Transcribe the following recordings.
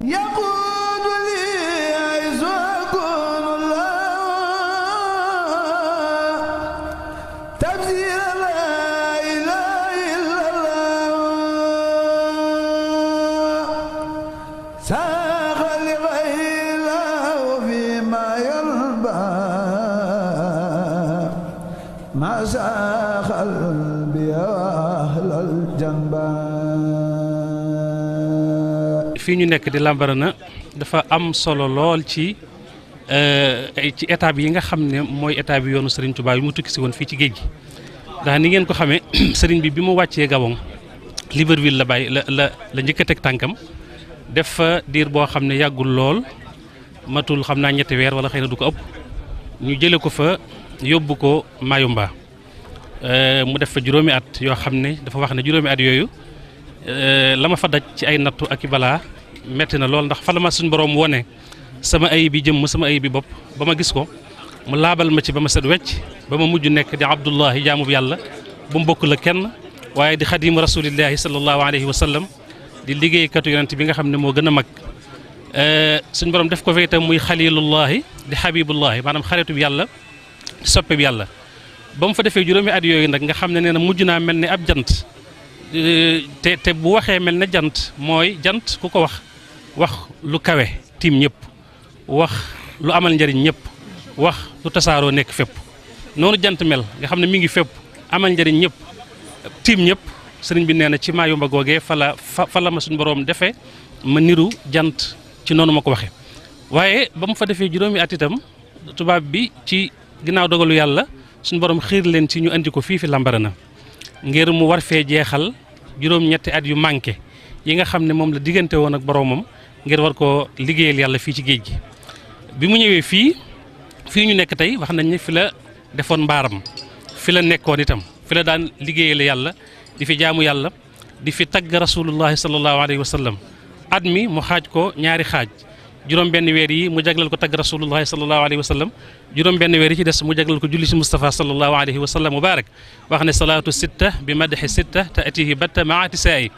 يقول لي عز وكون الله تفسير لا إله إلا الله ساق لغير الله فيما يربى ما ساق قلبي أهل الجنبى. fii ñu nekk di Lambaréné dafa am solo lool ci étape yi nga xam ne mooy étape bi yoonu Serigne Touba yi mu tukki si woon fii ci géej gi ndax ni ngeen ko xamee Serigne bi mu wàccee Gabon Libreville la bàyyi la njëkk a teg tànkam def fa diir boo xam ne yàggul lool matul xam naa ñetti weer wala xëy na du ko ëpp ñu jële ko fa yóbbu ko Mayumba mu def fa juróomi at yoo xam ne dafa wax ne juróomi at yooyu la ma fa daj ci ay nattu ak i balaa metti na lool ndax fa la ma suñ borom wone sama ay bi jëmm sama ay bi bopp ba ma gis ko mu laabal ma ci ba ma set wecc ba ma mujj nekk di Abdullahi jaamu yàlla bu mu bokk la kenn waaye di xadimu rasulillahi sallallahu alayhi wa sallam di liggéeykatu yonent bi nga xam ne moo gën a mag suñ borom def ko fi itam muy xalilullahi di xabibullahi maanaam xaritu bi yàlla di soppe bi yàlla ba mu fa defee juróomi at yooyu nag nga xam ne nee na mujj naa mel ni ab jant te bu waxee mel ne jant mooy jant ku ko wax lu kawe tiim ñëpp wax lu amal njëriñ ñëpp wax lu tasaaroo nekk fépp noonu jant mel nga xam ne mi ngi fépp amal njëriñ ñëpp tiim ñëpp sëriñ bi nee na ci Mayumba googee fa la ma suñu boroom defee ma niru jant ci noonu ma ko waxee waaye ba mu fa defee juróomi at itam tubaab bi ci ginnaaw dogalu yàlla suñu borom xiir leen ci ñu andi ko fii fi Lambaréné ngir mu war fee jeexal juróom-ñetti at yu manqué yi nga xam ne moom la diggante woon ak boroomam ngir war koo liggéeyal yàlla fii ci géej gi bi mu ñëwee fii ñu nekk tey wax nañ ne fi la defoon mbaaram fi la nekkoon itam fi la daan liggéeyal yàlla di fi jaamu yàlla di fi tagg rasulullahi sallallahu alayhi wa sallam at mi mu xaaj ko ñaari xaaj juróom benn weer yi mu jaglal ko tagg rasulullahi sallallahu alayhi wa sallam juróom benn weer yi ci des mu jaglal ko julli ci Mustafa sallallahu alayhi wa sallam mubarak wax ne salaatu sitta bi madhi sitta te atihi batta maati saa yi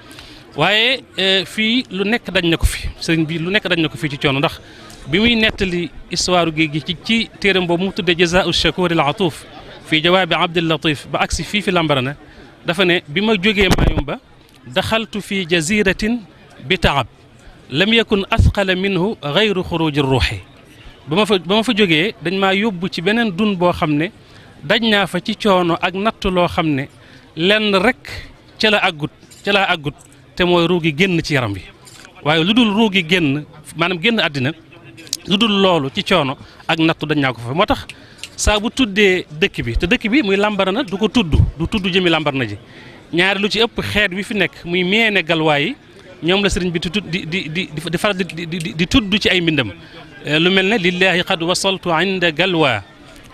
waaye fii lu nekk dañ na ko fi sëriñ bi lu nekk dañ na ko fii ci coono ndax bi muy nettali histoire géej gi ci téeram boobu mu tuddee jazaa'u shakuur al atuuf fii jawaabi Abdul Latif ba agsi fii fi Lambaréné dafa ne bi ma jógee Mayumba daxaltu fi jaziratin bi taab lam yakun asqala minhu gayru xuruji ruuxi ba ma fa jógee dañ maa yóbbu ci beneen dun boo xam ne daj naa fa ci coono ak natt loo xam ne lenn rek ca la àggut te mooy ruugi génn ci yaram bi waaye lu dul ruugi génn maanaam génn àddina lu dul loolu ci coono ak nattu dañ naa ko fa moo tax saa bu tuddee dëkk bi te dëkk bi muy Lambaréné du ko tudd jëmi Lambaréné ji ñaari lu ci ëpp xeet wi fi nekk muy meene galwaa yi ñoom la sëriñ bi di faral di tudd ci ay mbindam lu mel ne lillahi qad wasaltu inda galwa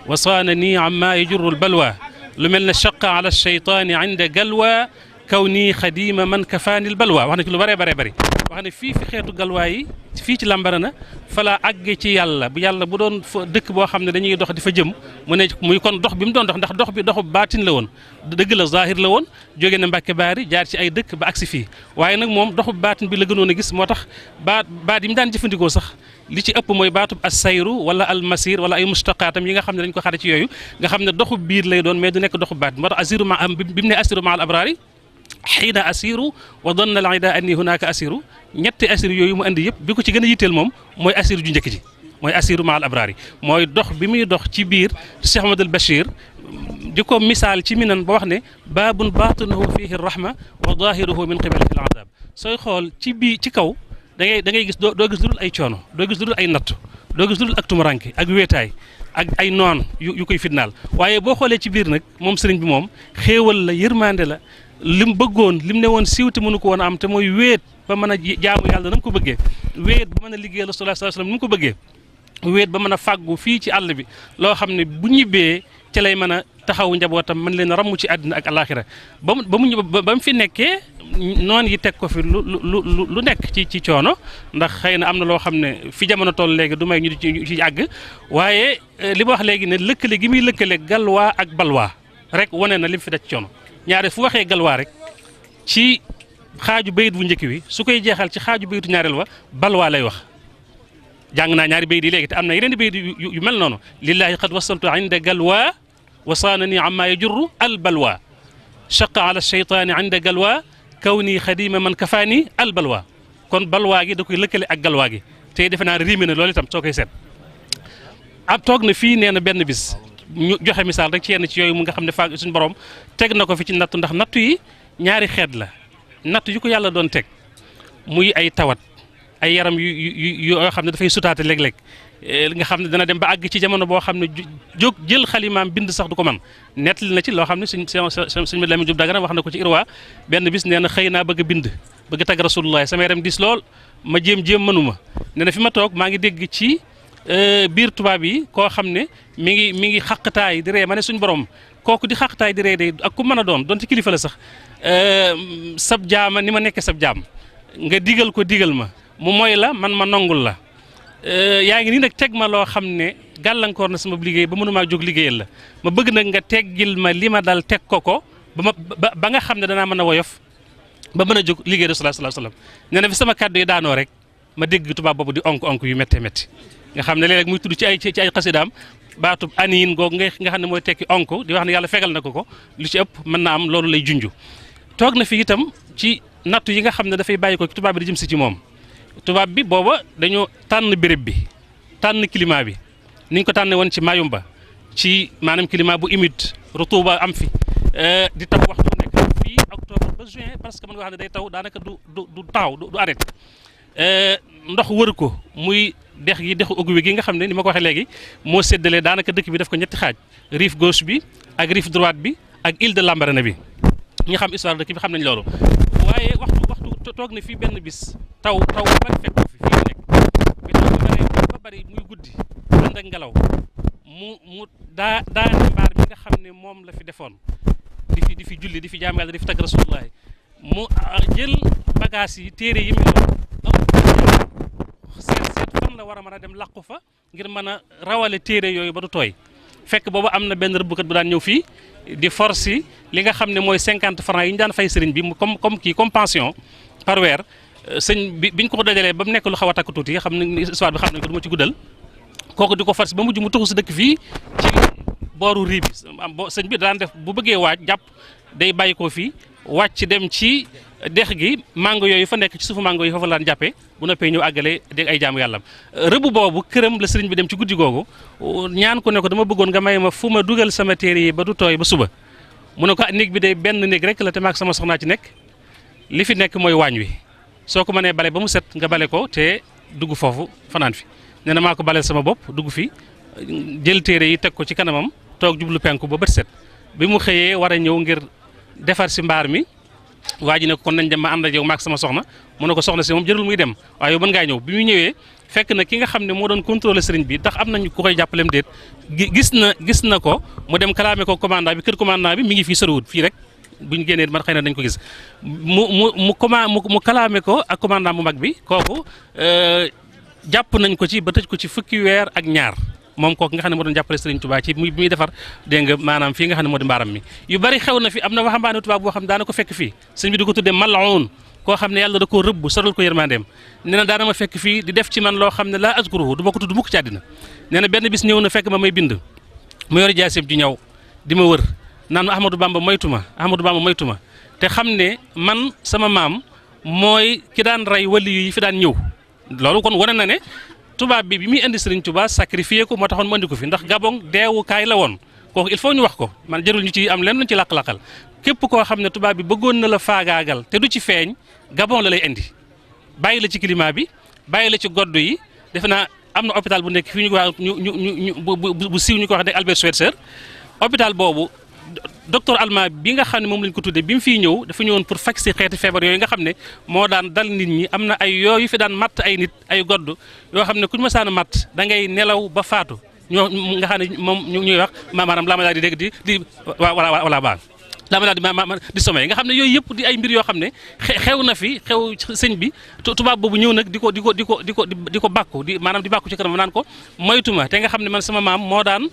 wasaana nii amma yajurul balwa lu mel ne chaqa ala cheytaani inda galwa kaw nii xadima man kafaanil balwa wax na ci lu bëree bëri wax ne fii fi xeetu galwaa yi fii ci Lambaréné fa la àgge ci yàlla bu doon dëkk boo xam ne dañuy dox di fa jëm mu ne muy kon dox bi mu doon dox ndax dox bi doxu baatin la woon dëgg la zahir la woon jóge na Mbàkke Baari jaar ci ay dëkk ba agsi fii waaye nag moom doxu baatin bi la gënoon a gis moo tax baat yi mu daan jëfandikoo sax li ci ëpp mooy baatub as-sayru wala al-masir wala ay mustaqaatam yi nga xam ne dañ ko xare ci yooyu nga xam ne doxu biir lay doon mais du nekk doxu baatin moo tax asiru ma bi mu ne asiru ma al abraari xiina asiru wa donna al ida anni hunaka asiru ñetti asiru yooyu mu andi yëpp bi ko ci gën a yitteel moom mooy asiru ju njëkk ji mooy asiru ma al abraari mooy dox bi muy dox ci biir Cheikh Ahmadul Bachir di ko misaal ci minan ba wax ne baabun baatinuhu fihi rahma wa zahiruhu min qibalihi al adab sooy xool ci kaw da ngay gis doo gis lu dul ay coono doo gis lu dul ay natt doo gis lu dul ak tumuranke ak wéetaay ak ay noon yu koy fitnaal waaye boo xoolee ci biir nag moom sëriñ bi moom xéewal la yërmande la lim bëggoon lim ne woon siiw te mënu ko woon a am te mooy wéet ba mën a jaamu yàlla na mu ko bëggee wéet ba mën a liggéeyal Rasulullah sallallahu alayhi wasallam ni mu ko bëggee wéet ba mën a fàggu fii ci àll bi loo xam ne bu ñibbee ca lay mën a taxaw njabootam mën leen ramm ci àddina ak alaxira ba mu fi nekkee noon yi teg ko fi lu nekk ci coono ndax xëy na am na loo xam ne fi jamono toll léegi du may ñu ci àgg waaye li ma wax léegi ne lëkkale gi muy lëkkale galwaa ak balwaa rek wane na lim fi daj coono ñaare fu waxee galwaa rek ci xaaju bayit bu njëkk wi su koy jeexal ci xaaju bayitu ñaareel wa balwaa lay wax jàng naa ñaari bayit yi léegi te am na yeneen i bayit yu mel noonu lillahi qad wasaltu inda galwa wasaanani amma yajurru al balwa chaqa ala cheytaani inda galwa kawni xadima man kafaani al balwa kon balwaa gi da koy lëkkale ak galwaa gi te defe naa riime na loolu itam soo koy seet ab toog na fii nee na benn bis ñu joxe misaal rek ci yenn ci yooyu mu nga xam ne faa suñu borom teg na ko fi ci nattu ndax nattu yi ñaari xeet la nattu yu ko yàlla doon teg muy ay tawat ay yaram yu yoo xam ne dafay sutaate léeg-léeg nga xam ne dana dem ba àgg ci jamono boo xam ne jóg jël xalimaam bind sax du ko man nettali na ci loo xam ne suñ Lamin Jóob Dagana wax na ko ci Irwa benn bis nee na xëy naa bëgg a bind bëgg tagg Rasulullah sama yaram dis lool ma jéem mënuma nee na fi ma toog maa ngi dégg ci biir tubaab yi koo xam ne mi ngi xaqtaay di ree ma ne suñ borom kooku di xaqtaay di ree day ak ku mën a doon ci kilifa la sax sab jaama ni ma nekkee sab jaam nga digal ma mu mooy la man ma nongul la yaa ngi nii nag teg ma loo xam ne gàllankoor na sama liggéey ba mënumaa jóg liggéeyal la ma bëgg nag nga teggil ma li ma dal teg ko ba nga xam ne danaa mën a woyof ba mën a jóg liggéey Rasulullah sallallahu alayhi wasallam nee na fi sama kàddu yi daanoo rek ma dégg tubaab boobu di onk yu méttee métti nga xam ne léeg-léeg muy tudd ci ay xasidaam baatub aniin googu nga xam ne mooy tekki onk di wax ne yàlla fegal na ko lu ci ëpp mën naa am loolu lay junju toog na fi itam ci nattu yi nga xam ne dafay bàyyi ko ci tubaab bi di jëm si ci moom tubaab bi booba dañoo tànn béréb bi tànn climat bi niñ ko tànne woon ci Mayumba ci maanaam climat bu humide rutuba am fi di taw waxtu nekk fii octobre ba juin parce que mën nga xam ne day taw daanaka du taw du arrêté ndox wër ko muy dex dexu Ogooué gi nga xam ne ni ma ko waxee léegi moo séddale daanaka dëkk bi daf ko ñetti xaaj rive gauche bi ak rive droite bi ak île de Lambaréné bi ñi xam histoire dëkk bi xam nañ loolu waaye waxtu toog na fii benn bis taw ba bari fekk fi fii nekk bi taw ba bari muy guddi ànd ak ngelaw mu daane mbaar mi nga xam ne moom la fi defoon di fi julli di fi jaam Yàlla di fi tagg Rasulullah mu jël bagage yi téere yi mu seet fan la war a mën a dem làqu fa ngir mën a rawale téere yooyu ba du tooy fekk boobu am na benn rëbbkat bu daan ñëw fii di force li nga xam ne mooy 50 francs yi ñu daan fay sëriñ bi mu comme pension par weer sëñ bi biñ ko dajalee ba mu nekk lu xaw a takk tuuti xam ne histoire bi xam nañ ko du ma ci guddal kooku di ko force ba mujj mu tuxu si dëkk fii ci booru rii bi sëñ bi daan def bu bëggee waaj jàpp day bàyyi ko fii wàcc dem ci dex gi mango yooyu fa nekk ci suufu mango yi foofu la daan jàppee bu noppee ñëw àggale dégg ay jaamu yàllam rëbb boobu këram la sëriñ bi dem ci guddi googu ñaan ko ne ko dama bëggoon nga may ma fu ma dugal sama téere yi ba du tooy ba suba mu ne ko néeg bi day benn néeg rek la te maag sama soxnaa ci nekk li fi nekk mooy waañ wi soo ko mënee bale ba mu set nga bale ko te dugg foofu fanaan fi nee na maa ko baleel sama bopp dugg fi jël téere yi teg ko ci kanamam toog jublu penku ba bët set bi mu xëyee war a ñëw ngir defar si mbaar mi waa ji ne ko kon nañ dem ma ànd ak yow maak sama soxna mu ne ko soxna si moom jërul muy dem waaye yow mën ngaa ñëw bi muy ñëwee fekk na ki nga xam ne moo doon contrôler sëriñ bi ndax am nañu ku koy jàppalem déet gis na ko mu dem kalaame ko commandant bi kër commandant bi mi ngi fii soriwut fii rek bu ñu génnee man xëy na dañ ko gis mu kalaame ko ak commandant bu mag bi kooku jàpp nañ ko ci ba tëj ko ci fukki weer ak ñaar moom kooku nga xam ne moo doon jàppale Serigne Touba ci muy defar dégg nga maanaam fii nga xam ne moo di mbaaram mi yu bari xew na fi am na waxambaane Touba boo xam ne daana ko fekk fii sëñ bi di ko tuddee mal'un koo xam ne yàlla da koo rëbb sorol ko yërmandeem nee na daana ma fekk fii di def ci man loo xam ne laa azkuruhu du ma ko tudd mukk ci àddina nee na benn bis ñëw na fekk ma may bind mu yor jaaseem ji ñëw di ma wër naan ma Ahmadou Bamba moytu ma te xam ne man sama maam mooy ki daan rey wali yi fi daan ñëw loolu kon wane na ne tubaab bi muy indi Serigne Touba sacrifié ko moo taxoon mu andi ko fi ndax Gabon deewukaay la woon kooku il faut ñu wax ko man jërul ñu ci am leen luñ ci laq-laqal képp koo xam ne tubaab bi bëggoon na la faagaagal te du ci feeñ Gabon la lay indi bàyyi la ci climat bi bàyyi la ci goddu yi defe naa am na hôpital bu nekk fii ñu ko wax bu siiw ñu ko wax ne Albert Schweitzer hôpital boobu docteur allemand bi nga xam ne moom lañ ko tuddee bi mu fiy ñëw dafa ñëwoon pour faj si xeeti feebar yooyu nga xam ne moo daan dal nit ñi am na ay yooyu fi daan matt ay nit ay godd yoo xam ne ku ñu mësaan a matt da ngay nelaw ba faatu ñoo nga xam ne moom ñu ñuy wax maanaam laa ma daal di dégg di wala baax laa ma daal di sommeil nga xam ne yooyu yëpp di ay mbir yoo xam ne xew na fi xew sëñ bi tubaab boobu ñëw nag di ko bàkku maanaam di bàkku ci kanam naan ko moytuma te nga xam ne man sama maam moo daan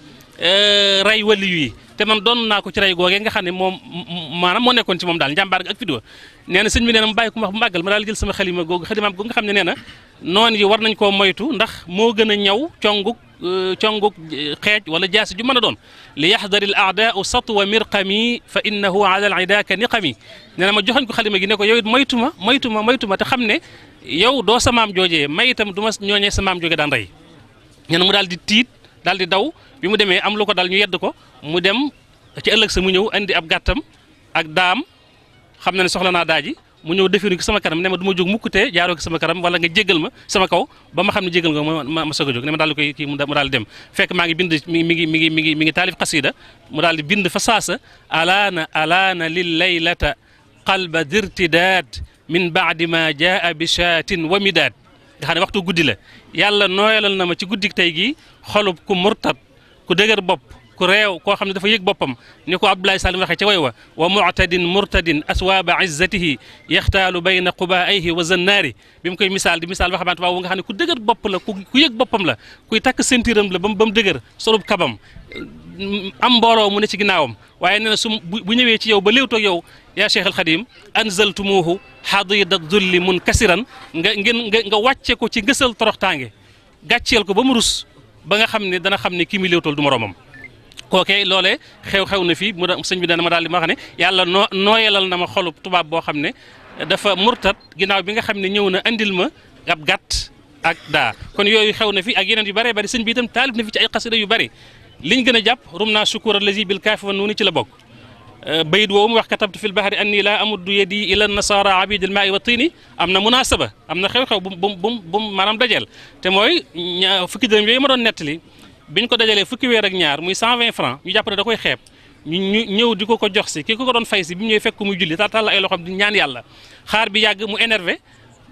rey waliyu yi te man doon naa ko ci rey googee nga xam ne moom maanaam moo nekkoon ci moom daal njàmbaar ak fido nee na sëñ bi nee na mu bàyyi ko wax bu màggal ma daal jël sama xalimaam googu nga xam ne nee na noon yi war nañ koo moytu ndax moo gën a ñaw conguk xeej wala jaasi ju mën a doon li yaxdari al aadaau satwa mirqami fa innahu ala al idaaka niqami nee na ma joxañ ko xalima gi ne ko yow it moytu ma te xam ne yow doo sa maam joojee may itam du ma ñooñee sa maam jooje daan rey nee na mu daal di tiit daal di daw bi mu demee am lu ko dal ñu yedd ko mu dem ci ëllëg sa mu ñëw andi ab gàttam ak daam xam na ne soxla naa daaji mu ñëw defiru ko sama kanam ne ma du ma jóg mukkutee jaaroo ko sama kanam wala nga jéggal ma sama kaw ba ma xam ne jéggal nga ma soog a jóg ne ma daal di koy kii mu daal di dem fekk maa ngi bind mi ngi taalif xasida mu daal di bind fa saasa alaana lil laylata qalba dirtidaad min baadi ma jaa bi shaatin wa midaad nga xam ne waxtu guddi la yàlla nooyalal na ma ci guddik tey gi xolub ku murtad ku dëgër bopp ku réew koo xam ne dafa yëg boppam ni ko Abdoulaye Salim waxee ca way wa mu'tadin murtadin aswaaba izzatihi yaxtaalu bayna qubaayhi wa zannaari bi mu koy misaal di misaal ba xamante waaw nga xam ne ku dëgër bopp la ku yëg boppam la kuy takk sentiram la ba mu dëgër solub kabam am mbooloo mu ne ci ginnaawam waaye nee na bu ñëwee ci yow ba léewtoog yow yaa Cheikh al Khadim anzaltumuhu hadida dulli munkasiran nga wàcce ko ci ngësal toroxtaange gàcceel ko ba mu rus ba nga xam ne dana xam ne kii mi léewtool du moroomam kookee loolee xew na fii sëñ bi dana ma daal di ma wax ne yàlla nooyalal na ma xolub tubaab boo xam ne dafa murtat ginnaaw bi nga xam ne ñëw na andil ma ab gàtt ak daa kon yooyu xew na fi ak yeneen yu bëree bëri sëñ bi itam taalif na fi ci ay xasida yu bëri liñ gën a jàpp rum naa shukur allazi bil kaafi wa nuuni ci la bokk bayit woowu mu wax katabtu fil bahri anni laa amuddu yadi ila nasara abidil maai wa tiini am na munasaba am na xew-xew bu maanaam dajeel te mooy fukki dërëm yooyu ma doon nettali biñ ko dajalee fukki weer ak ñaar muy 120 francs ñu jàpp ne da koy xeeb ñu ñëw di ko jox si ki ko doon fay si bi mu ñëwee fekk muy julli tàll ay loxoom di ñaan yàlla xaar bi yàgg mu énervé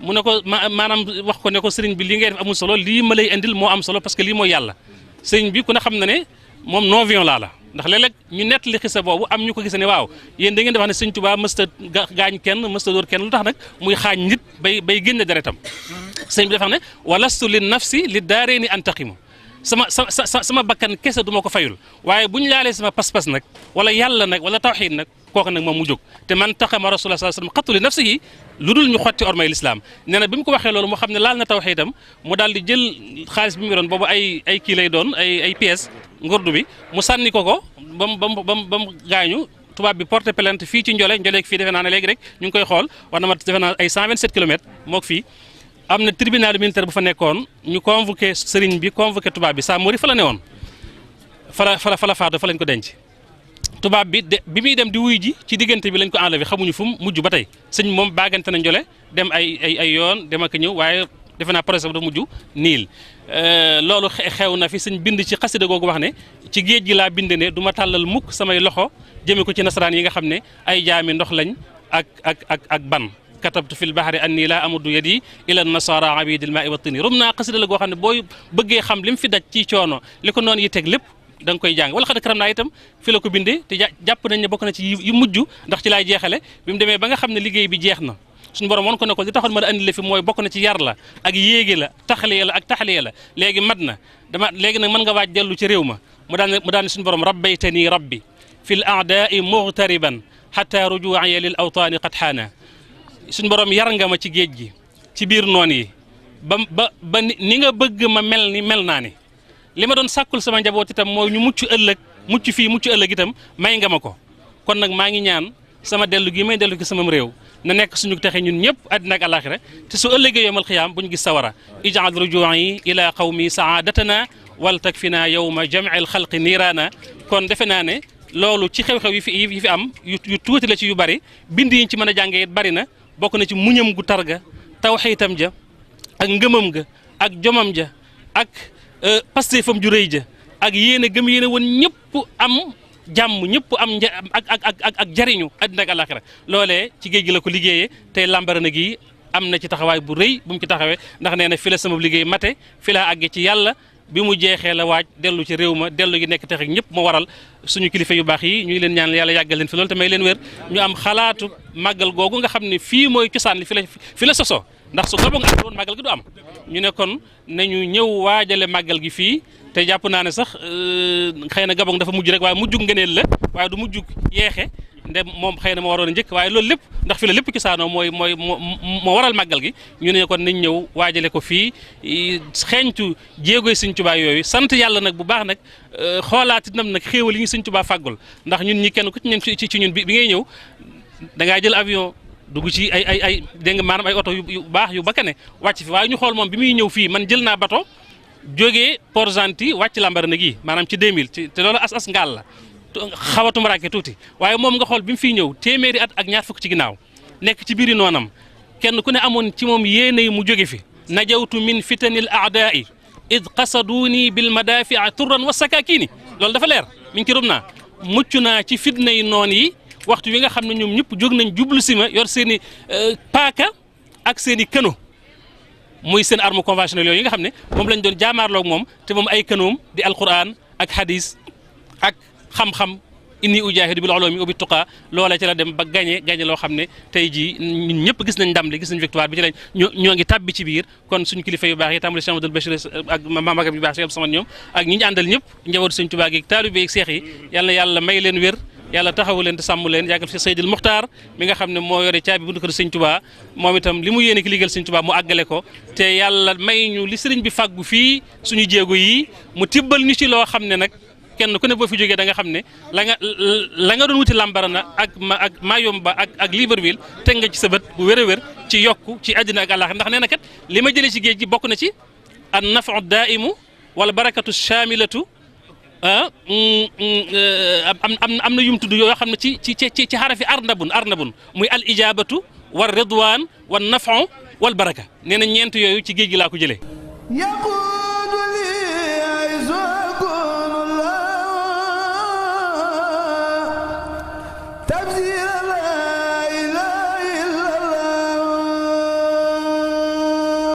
mu ne ko maanaam wax ko ne ko sëriñ bi li ngay def amul solo lii ma lay indil moo am solo parce que lii mooy yàlla sëriñ bi ku ne xam na ne moom non violent la ndax léeg-léeg ñu nettali xisa boobu am ñu ko gis ne waaw yéen da ngeen di wax ne sëñ Tuubaa mësta gaañ kenn mësta dóor kenn lu tax nag muy xaañ nit bay génne deretam sëñ bi dafa ne walastu li nafsi li daareeni antaqimu sama bakkan kese du ma ko fayul waaye bu ñu laalee sama pas-pas nag wala yàlla nag wala tawxiid nag kooku nag moom mu jóg te man taxama rasulullah sallallahu alayhi wasallam xattu li nafsihi lu dul ñu xotti ormay lislaam nee na bi mu ko waxee loolu mu xam ne laal na tawxiidam mu daal di jël xaalis bi mu yoroon boobu ay kii lay doon ay pièces ngurdu bi mu sànni ko ba mu gaañu tubaab bi porté plainte fii ci Njole fii defe naa ne léegi rek ñu ngi koy xool war na ma defe naa ay 127 kilomètres mook fii am na tribunal militaire bu fa nekkoon ñu convoqué sëriñ bi convoqué tubaab bi saa mori fa la ne woon fa la faatu fa lañ ko denc tubaab bi bi muy dem di wuy ji ci diggante bi lañ ko enlevé xamuñu fu mu mujj ba tey sëñ moom baagante na Njole dem ay yoon dem ak ñëw waaye defe naa projet da mujj niil loolu xew na fi sëñ bind ci xasida googu wax ne ci géej gi laa bind ne du ma tàllal mukk samay loxo jëme ko ci nasaraan yi nga xam ne ay jaami ndox lañ ak ban katabtu fil bahri anni laa amuddu yadi ila nasara abidil maai wa tini rum naa xasida la goo xam ne booy bëggee xam li mu fi daj ci coono li ko noonu yi teg lépp da nga koy jàng wala xad karam naa itam fi la ko bindee te jàpp nañ ne bokk na ci yu mujj ndax ci laay jeexale bi mu demee ba nga xam ne liggéey bi jeex na suñu borom woon ko ne ko li taxoon ma la andi la fi mooy bokk na ci yar la ak yéege la taxaliya la ak taxaliya la léegi mat na léegi nag mën nga waaj dellu ci réew ma mu daan suñu borom rabbaytani rabbi fil aadaai mughtariban hatta rujuuya lil awtaani qad xaana suñu borom yar nga ma ci géej gi ci biir noon yi ba ni nga bëgg ma mel ni mel naa ni li ma doon sàkkul sama njaboot itam mooy ñu mucc fii mucc ëllëg itam may nga ma ko kon nag maa ngi ñaan sama dellu gi may dellu ci samam réew na nekk suñu texe ñun ñëpp àddina ak àlaxira te su ëllëgee yawmal xiyaam bu ñu gis sawara ijaal rujuu'i ila qawmi saadatana wal takfina yawma jam'il xalqi niiraana kon defe naa ne loolu ci xew-xew yi fi am yu tuuti la ci yu bari bind yi ci mën a jàngee it bari na bokk na ci muñam gu targa tawxiitam ja ak ngëmam ga ak jomam ja ak pastéefam ju rëy ja ak yéene gëm yéene woon ñëpp am jàmm ñëpp am ak jariñu àddina ak àlaxira loolee ci géej gi la ko liggéeyee tey Lambaréné gi am na ci taxawaay bu rëy bu mu ci taxawee ndax nee na fi la sama liggéey mate fi laa àgge ci yàlla bi mu jeexee la waaj dellu ci réew ma dellu gi nekk texe ñëpp moo waral suñu kilifa yu baax yi ñu ngi leen ñaan yàlla yàggal leen fi loolu te may leen wér ñu am xalaatu màggal googu nga xam ne fii mooy cosaan li fi la sosoo ndax su gabon am woon màggal gi du am ñu ne kon nañu ñëw waajale màggal gi fii te jàpp naa ne sax xëy na Gabon dafa mujj rek waaye mujjug ngëneel la waaye du mujjug yeexe ndem moom xëy na moo waroon a njëkk waaye loolu lépp ndax fi la lépp ci saanoo moo waral màggal gi ñu ne kon nañ ñëw waajale ko fii xeeñtu jéegoy Sëñ Tuubaa yooyu sant yàlla nag bu baax nag xoolaati nam nag xéewal yi ñu Sëñ Tuubaa fàggul ndax ñun ñi kenn ku ci ñun bi ngay ñëw da ngaa jël avion dugg ci ay dégg nga maanaam ay oto yu baax yu bakkane wàcc fi waaye ñu xool moom bi muy ñëw fii man jël naa bato jógee Port-Gentil wàcc Lambaréné gi maanaam ci 2000 te loolu as ngaal la xawatum raake tuuti waaye moom nga xool bi mu fiy ñëw téeméeri at ak ñaar fukk ci ginnaaw nekk ci biiri noonam kenn ku ne amoon ci moom yéene yi mu jóge fi najawtu min fitanil aadaai id qasaduuni bil madafia turran wa sakakini loolu dafa leer mi ngi ci rum naa mucc naa ci fitna yi noon yi waxtu wi nga xam ne ñoom ñëpp jóg nañ jublu si ma yor seen i paaka ak seen i këno muy seen arme conventionnelle yooyu yi nga xam ne moom lañ doon jaamaarloog moom te moom ay kënoom di alquran ak hadis ak xam-xam inni ujaahidu bil ulumi wa bit tuqa loola ci la dem ba gañe loo xam ne tey jii ñun ñëpp gis nañ ndam li gis nañ victoire bi ci lañ ñoo ngi tàbbi ci biir kon suñu kilifa yu baax yi tàmbali Cheikh Amadou Bachir ak mamagam yu baax Cheikh Abdou Samad ñoom ak ñi ñu àndal ñëpp njabootu Sëñ Tuubaa gi taalibe yi seex yi yal na yàlla may leen wér yàlla taxawu leen te sàmm leen yàggal fi Seydil Muxtaar mi nga xam ne moo yore caabi buntu kër Sëñ Tuubaa moom itam li mu yéene ki liggéeyal Sëñ Tuubaa mu àggale ko te yàlla may ñu li sëriñ bi fàggu fii suñu jéego yi mu tibbal ñu ci loo xam ne nag kenn ku ne boo fi jógee da nga xam ne la nga doon wuti Lambaréné ak Mayumba ak Libreville teg nga ci sa bët bu wér a wér ci yokku ci àddina ak àllaaxira ndax nee na kat li ma jëlee ci géej gi bokk na ci an nafu daimu wala barakatu chamilatu am na yum tudd yoo xam ne ci xarafi arnabun muy al ijabatu war ridwan wan nafu wal baraka nee na ñeent yooyu ci géej gi laa ko jëlee